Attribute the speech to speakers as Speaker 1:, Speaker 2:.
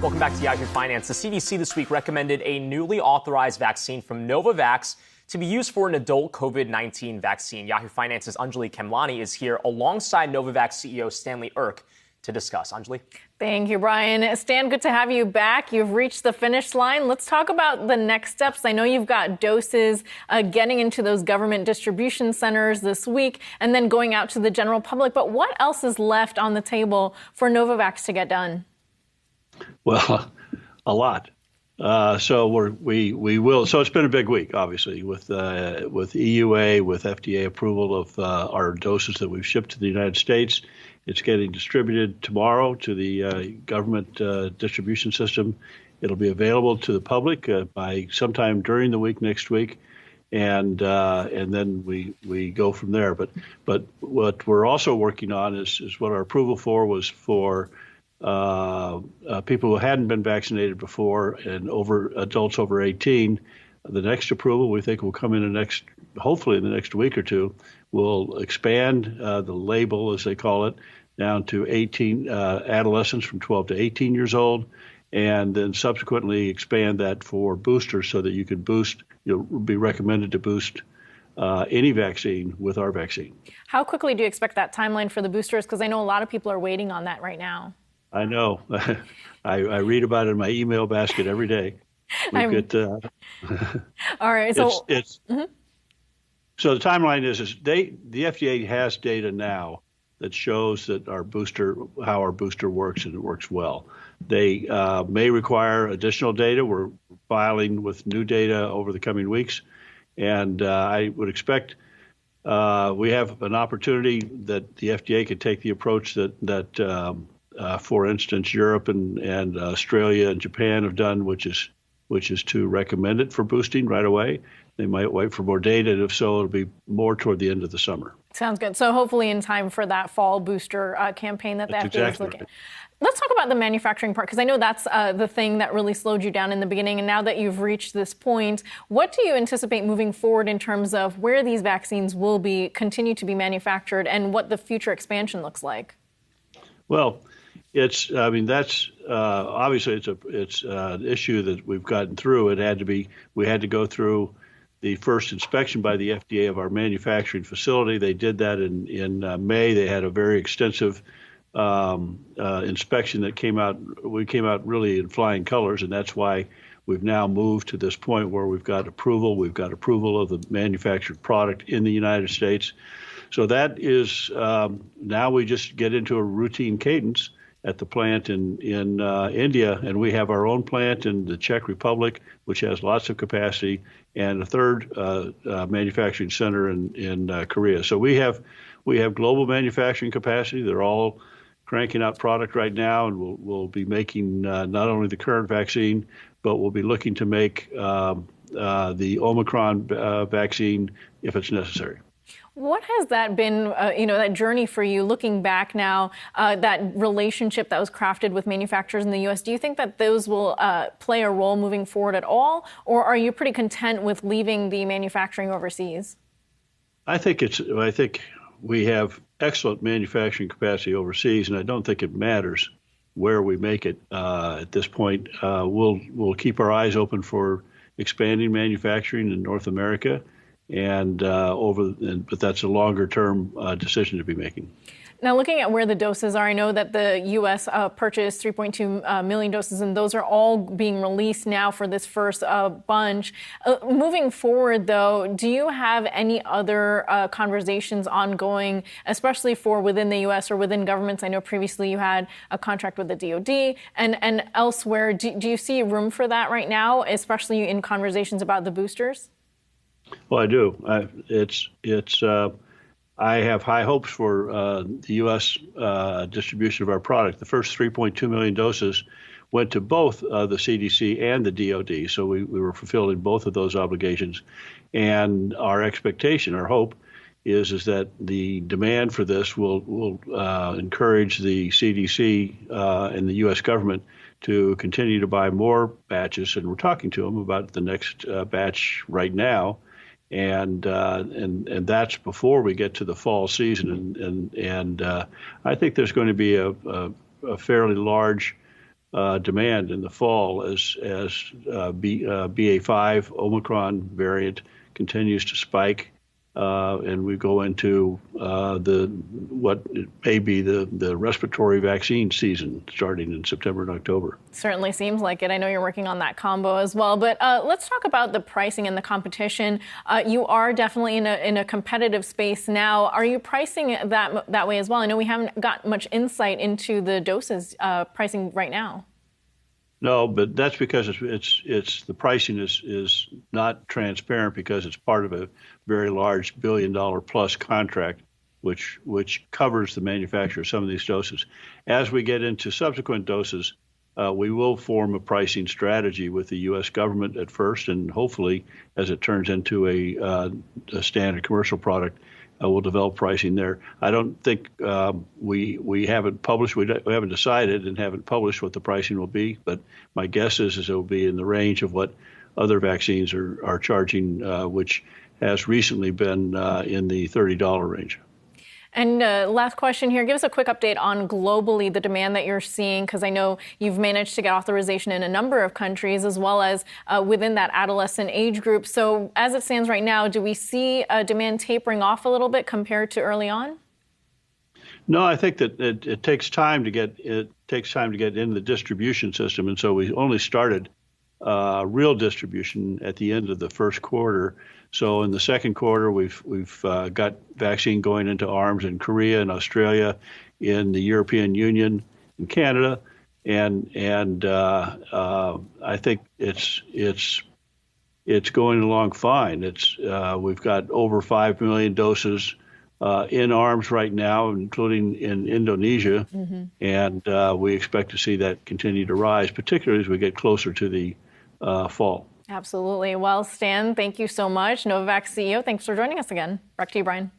Speaker 1: Welcome back to Yahoo Finance. The CDC this week recommended a newly authorized vaccine from Novavax to be used for an adult COVID-19 vaccine. Yahoo Finance's Anjalee Khemlani is here alongside Novavax CEO Stan Erck to discuss. Anjalee?
Speaker 2: Thank you, Brian. Stan, good to have you back. You've reached the finish line. Let's talk about the next steps. I know you've got doses getting into those government distribution centers this week and then going out to the general public. But what else is left on the table for Novavax to get done?
Speaker 3: Well, a lot. So we will. So it's been a big week, obviously, with EUA, with FDA approval of our doses that we've shipped to the United States. It's getting distributed tomorrow to the government distribution system. It'll be available to the public by sometime during the week next week, and then we go from there. But what we're also working on is what our approval for was for people who hadn't been vaccinated before and adults over 18. The next approval we think will come hopefully in the next week or two. We'll expand the label, as they call it, down to 18 adolescents from 12 to 18 years old, and then subsequently expand that for boosters so that you can boost. You'll be recommended to boost any vaccine with our vaccine.
Speaker 2: How quickly do you expect that timeline for the boosters? Because I know a lot of people are waiting on that right now.
Speaker 3: I know. I read about it in my email basket every day.
Speaker 2: All right. So
Speaker 3: So the timeline is the FDA has data now that shows that how our booster works, and it works well. They may require additional data. We're filing with new data over the coming weeks, and I would expect we have an opportunity that the FDA could take the approach that for instance, Europe and Australia and Japan have done, which is to recommend it for boosting right away. They might wait for more data, and if so, it'll be more toward the end of the summer.
Speaker 2: Sounds good. So hopefully in time for that fall booster campaign that the FDA is looking at. Let's talk about the manufacturing part, because I know that's the thing that really slowed you down in the beginning. And now that you've reached this point, what do you anticipate moving forward in terms of where these vaccines will continue to be manufactured and what the future expansion looks like?
Speaker 3: Well, that's obviously it's an issue that we've gotten through. We had to go through the first inspection by the FDA of our manufacturing facility. They did that in May. They had a very extensive inspection that came out. We came out really in flying colors, and that's why we've now moved to this point where we've got approval. We've got approval of the manufactured product in the United States. So that is now we just get into a routine cadence at the plant in India, and we have our own plant in the Czech Republic, which has lots of capacity, and a third manufacturing center in Korea. So we have global manufacturing capacity. They're all cranking out product right now, and we'll be making not only the current vaccine, but we'll be looking to make the Omicron vaccine if it's necessary.
Speaker 2: What has that been, that journey for you, looking back now, that relationship that was crafted with manufacturers in the U.S.? Do you think that those will play a role moving forward at all, or are you pretty content with leaving the manufacturing overseas? I think
Speaker 3: we have excellent manufacturing capacity overseas, and I don't think it matters where we make it at this point. We'll keep our eyes open for expanding manufacturing in North America. But that's a longer-term decision to be making.
Speaker 2: Now, looking at where the doses are, I know that the U.S. purchased 3.2 million doses, and those are all being released now for this first bunch. Moving forward, though, do you have any other conversations ongoing, especially for within the U.S. or within governments? I know previously you had a contract with the DoD and elsewhere. Do you see room for that right now, especially in conversations about the boosters?
Speaker 3: Well, I do. I have high hopes for the U.S. Distribution of our product. The first 3.2 million doses went to both the CDC and the DoD, so we were fulfilling both of those obligations. And our expectation, our hope, is that the demand for this will encourage the CDC and the U.S. government to continue to buy more batches. And we're talking to them about the next batch right now. And that's before we get to the fall season, and I think there's going to be a fairly large demand in the fall as BA.5 Omicron variant continues to spike, and we go into what may be the respiratory vaccine season starting in September and October.
Speaker 2: Certainly seems like it. I know you're working on that combo as well. But let's talk about the pricing and the competition. You are definitely in a competitive space now. Are you pricing it that way as well? I know we haven't got much insight into the doses pricing right now.
Speaker 3: No, but that's because it's the pricing is not transparent because it's part of a very large $1 billion plus contract, which covers the manufacture of some of these doses. As we get into subsequent doses, we will form a pricing strategy with the U.S. government at first, and hopefully, as it turns into a standard commercial product, we'll develop pricing there. I don't think we haven't published, we haven't decided and haven't published what the pricing will be, but my guess is it will be in the range of what other vaccines are charging, which has recently been in the $30 range.
Speaker 2: And last question here, give us a quick update on globally the demand that you're seeing, because I know you've managed to get authorization in a number of countries as well as within that adolescent age group. So as it stands right now, do we see demand tapering off a little bit compared to early on?
Speaker 3: No, I think that it takes time to get into the distribution system, and so we only started real distribution at the end of the first quarter. So in the second quarter, we've got vaccine going into arms in Korea and Australia, in the European Union, in Canada, and I think it's going along fine. We've got over 5 million doses in arms right now, including in Indonesia, and we expect to see that continue to rise, particularly as we get closer to the fall.
Speaker 2: Absolutely. Well, Stan, thank you so much. Novavax CEO, thanks for joining us again. Back to you, Brian.